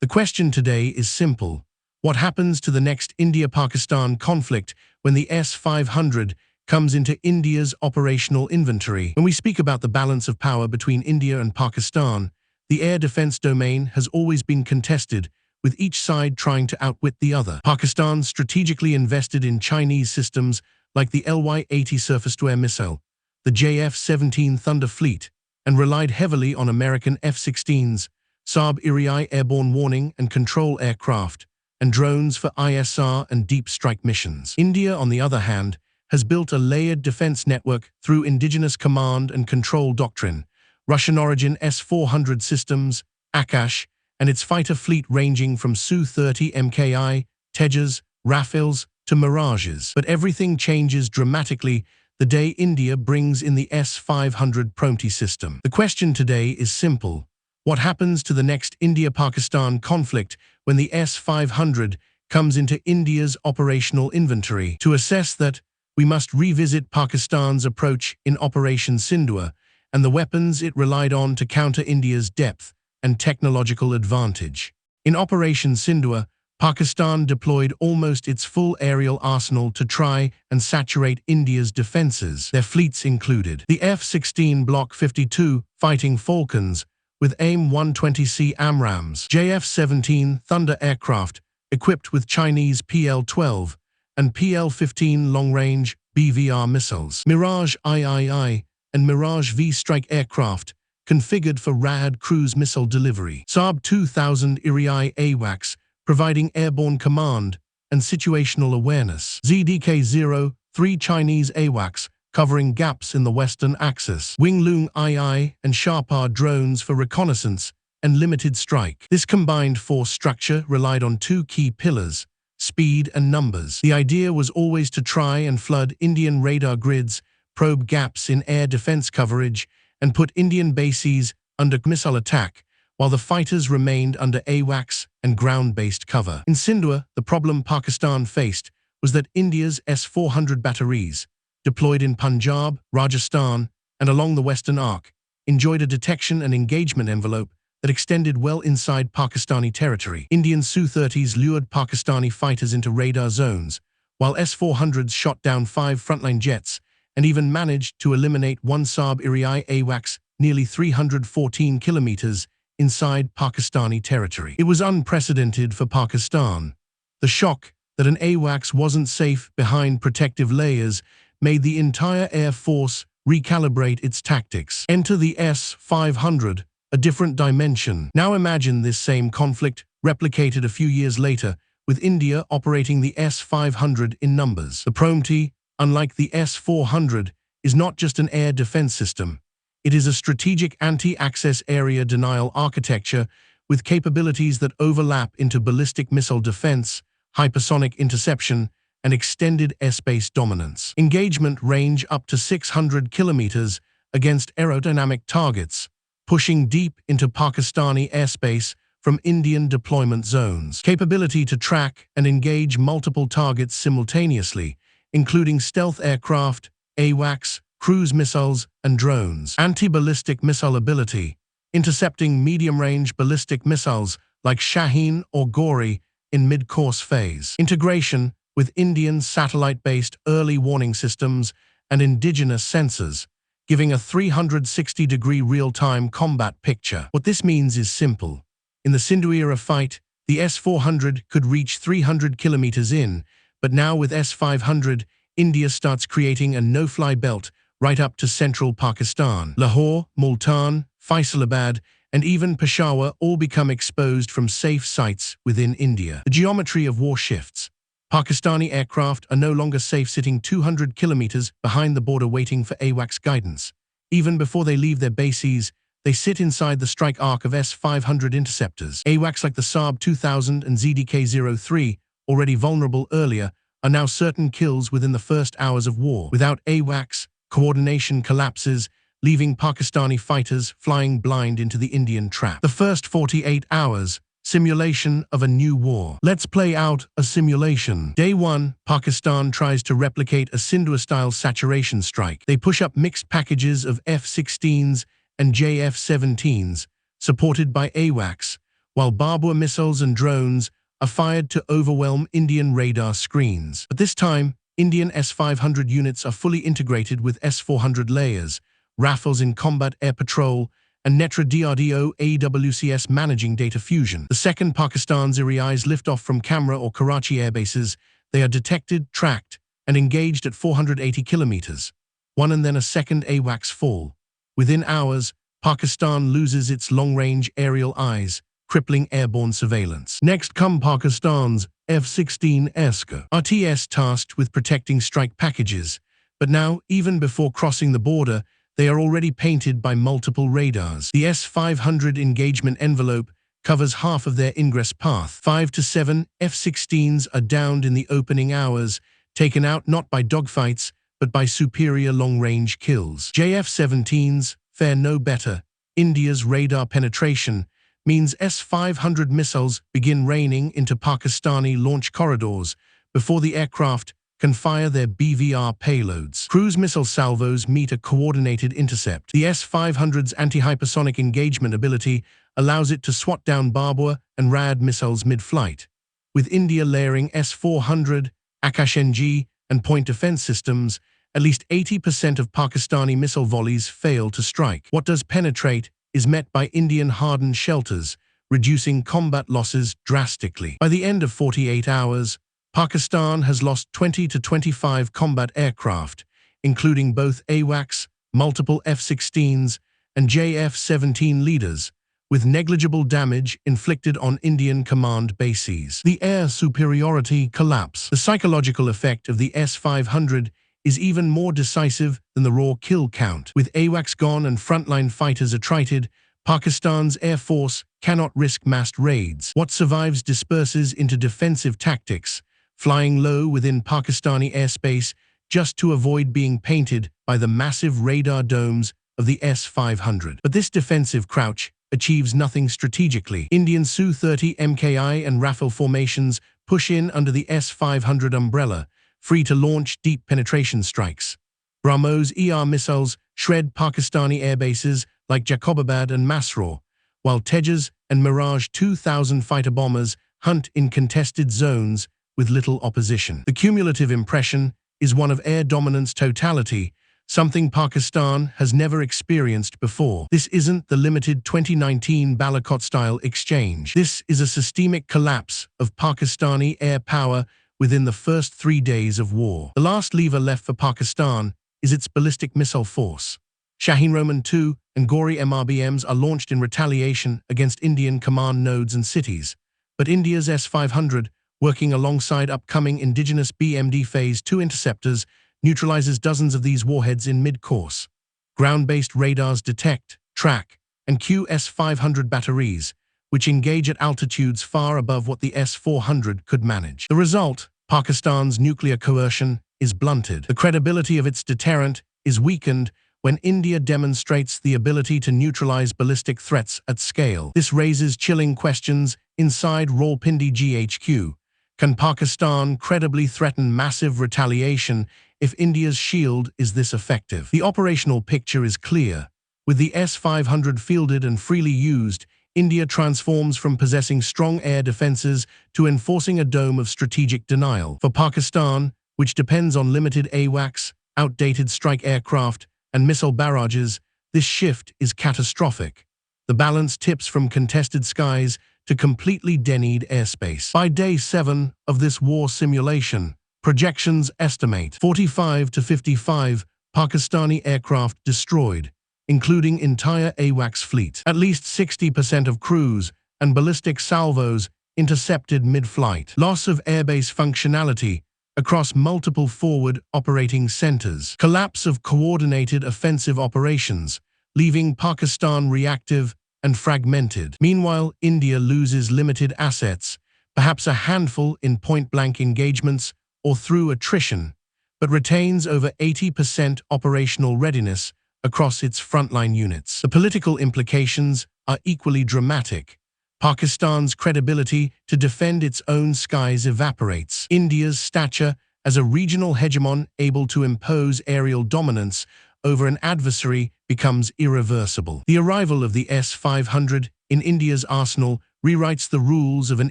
The question today is simple. What happens to the next India-Pakistan conflict when the S-500 comes into India's operational inventory? When we speak about the balance of power between India and Pakistan, the air defense domain has always been contested, with each side trying to outwit the other. Pakistan strategically invested in Chinese systems like the LY-80 surface-to-air missile, the JF-17 Thunder fleet, and relied heavily on American F-16s, Saab Erieye airborne warning and control aircraft, and drones for ISR and deep strike missions. India, on the other hand, has built a layered defense network through indigenous command and control doctrine, Russian-origin S-400 systems, Akash, and its fighter fleet ranging from Su-30 MKI, Tejas, Rafales, to Mirages. But everything changes dramatically the day India brings in the S-500 Promte system. The question today is simple. What happens to the next India-Pakistan conflict when the S-500 comes into India's operational inventory? To assess that, we must revisit Pakistan's approach in Operation Sindoor and the weapons it relied on to counter India's depth and technological advantage. In Operation Sindoor, Pakistan deployed almost its full aerial arsenal to try and saturate India's defenses. Their fleets included the F-16 Block 52 Fighting Falcons with AIM-120C AMRAAMs, JF-17 Thunder aircraft equipped with Chinese PL-12 and PL-15 long-range BVR missiles, Mirage III and Mirage V strike aircraft configured for RAD cruise missile delivery, Saab 2000 Erieye AWACS providing airborne command and situational awareness, ZDK-03 Chinese AWACS covering gaps in the Western Axis, Winglong II and Sharpar drones for reconnaissance and limited strike. This combined force structure relied on two key pillars, speed and numbers. The idea was always to try and flood Indian radar grids, probe gaps in air defense coverage, and put Indian bases under missile attack, while the fighters remained under AWACS and ground-based cover. In Sindoor, the problem Pakistan faced was that India's S-400 batteries, deployed in Punjab, Rajasthan, and along the Western Arc, enjoyed a detection and engagement envelope that extended well inside Pakistani territory. Indian Su-30s lured Pakistani fighters into radar zones, while S-400s shot down 5 frontline jets and even managed to eliminate one Saab Erieye AWACS nearly 314 kilometers inside Pakistani territory. It was unprecedented for Pakistan. The shock that an AWACS wasn't safe behind protective layers made the entire Air Force recalibrate its tactics. Enter the S-500, a different dimension. Now imagine this same conflict replicated a few years later, with India operating the S-500 in numbers. The Promte, unlike the S-400, is not just an air defense system. It is a strategic anti-access area denial architecture with capabilities that overlap into ballistic missile defense, hypersonic interception, and extended airspace dominance. Engagement range up to 600 kilometers against aerodynamic targets, pushing deep into Pakistani airspace from Indian deployment zones. Capability to track and engage multiple targets simultaneously, including stealth aircraft, AWACS, cruise missiles, and drones. Anti-ballistic missile ability, intercepting medium-range ballistic missiles like Shaheen or Gauri in mid-course phase. Integration with Indian satellite-based early warning systems and indigenous sensors, giving a 360-degree real-time combat picture. What this means is simple. In the Sindoor fight, the S-400 could reach 300 kilometers in, but now with S-500, India starts creating a no-fly belt right up to central Pakistan. Lahore, Multan, Faisalabad, and even Peshawar all become exposed from safe sites within India. The geometry of war shifts. Pakistani aircraft are no longer safe sitting 200 kilometers behind the border waiting for AWACS guidance. Even before they leave their bases, they sit inside the strike arc of S-500 interceptors. AWACS like the Saab 2000 and ZDK-03, already vulnerable earlier, are now certain kills within the first hours of war. Without AWACS, coordination collapses, leaving Pakistani fighters flying blind into the Indian trap. The first 48 hours, simulation of a new war. Let's play out a simulation. Day 1, Pakistan tries to replicate a Sindoor-style saturation strike. They push up mixed packages of F-16s and JF-17s, supported by AWACS, while Babur missiles and drones are fired to overwhelm Indian radar screens. But this time, Indian S500 units are fully integrated with S400 layers, Rafales in combat air patrol, and Netra DRDO AWCS managing data fusion. The second Pakistan's Erieye lift-off from Kamra or Karachi airbases, they are detected, tracked, and engaged at 480 kilometers. One and then a second AWACS fall. Within hours, Pakistan loses its long-range aerial eyes, crippling airborne surveillance. Next come Pakistan's F-16 s500 RTS tasked with protecting strike packages, but now, even before crossing the border, they are already painted by multiple radars. The S500 engagement envelope covers half of their ingress path. 5 to 7 F-16s are downed in the opening hours, taken out not by dogfights, but by superior long-range kills. JF-17s fare no better. India's radar penetration means S-500 missiles begin raining into Pakistani launch corridors before the aircraft can fire their BVR payloads. Cruise missile salvos meet a coordinated intercept. The S-500's anti-hypersonic engagement ability allows it to swat down Babur and RAD missiles mid-flight. With India layering S-400, Akash-NG, and point defense systems, at least 80% of Pakistani missile volleys fail to strike. What does penetrate is met by Indian hardened shelters, reducing combat losses drastically. By the end of 48 hours, Pakistan has lost 20 to 25 combat aircraft, including both AWACS, multiple F-16s, and JF-17 leaders, with negligible damage inflicted on Indian command bases. The air superiority collapse. The psychological effect of the S-500 is even more decisive than the raw kill count. With AWACS gone and frontline fighters attrited, Pakistan's air force cannot risk massed raids. What survives disperses into defensive tactics, flying low within Pakistani airspace just to avoid being painted by the massive radar domes of the S-500. But this defensive crouch achieves nothing strategically. Indian Su-30 MKI and Rafale formations push in under the S-500 umbrella, free to launch deep penetration strikes. BrahMos ER missiles shred Pakistani airbases like Jacobabad and Masrur, while Tejas and Mirage 2000 fighter bombers hunt in contested zones with little opposition. The cumulative impression is one of air dominance totality, something Pakistan has never experienced before. This isn't the limited 2019 Balakot-style exchange. This is a systemic collapse of Pakistani air power within the first 3 days of war. The last lever left for Pakistan is its ballistic missile force. Shaheen Roman 2 and Gauri MRBMs are launched in retaliation against Indian command nodes and cities, but India's S-500, working alongside upcoming indigenous BMD Phase 2 interceptors, neutralizes dozens of these warheads in mid-course. Ground-based radars detect, track, and cue S-500 batteries, which engage at altitudes far above what the S-400 could manage. The result, Pakistan's nuclear coercion, is blunted. The credibility of its deterrent is weakened when India demonstrates the ability to neutralize ballistic threats at scale. This raises chilling questions inside Rawalpindi GHQ. Can Pakistan credibly threaten massive retaliation if India's shield is this effective? The operational picture is clear. With the S-500 fielded and freely used, India transforms from possessing strong air defenses to enforcing a dome of strategic denial. For Pakistan, which depends on limited AWACS, outdated strike aircraft, and missile barrages, this shift is catastrophic. The balance tips from contested skies to completely denuded airspace. By day 7 of this war simulation, projections estimate 45 to 55 Pakistani aircraft destroyed, including entire AWACS fleet. At least 60% of crews and ballistic salvos intercepted mid-flight. Loss of airbase functionality across multiple forward operating centers. Collapse of coordinated offensive operations, leaving Pakistan reactive and fragmented. Meanwhile, India loses limited assets, perhaps a handful in point-blank engagements or through attrition, but retains over 80% operational readiness across its frontline units. The political implications are equally dramatic. Pakistan's credibility to defend its own skies evaporates. India's stature as a regional hegemon able to impose aerial dominance over an adversary becomes irreversible. The arrival of the S-500 in India's arsenal rewrites the rules of an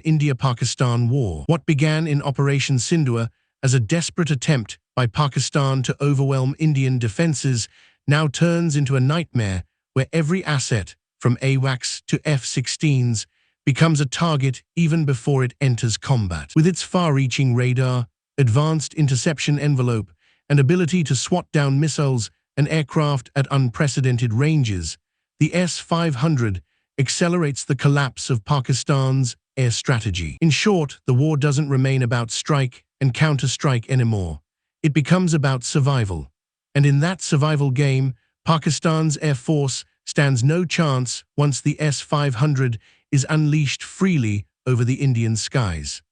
India-Pakistan war. What began in Operation Sindoor as a desperate attempt by Pakistan to overwhelm Indian defenses now turns into a nightmare where every asset, from AWACS to F-16s, becomes a target even before it enters combat. With its far-reaching radar, advanced interception envelope, and ability to swat down missiles and aircraft at unprecedented ranges, the S-500 accelerates the collapse of Pakistan's air strategy. In short, the war doesn't remain about strike and counter-strike anymore. It becomes about survival. And in that survival game, Pakistan's Air Force stands no chance once the S-500 is unleashed freely over the Indian skies.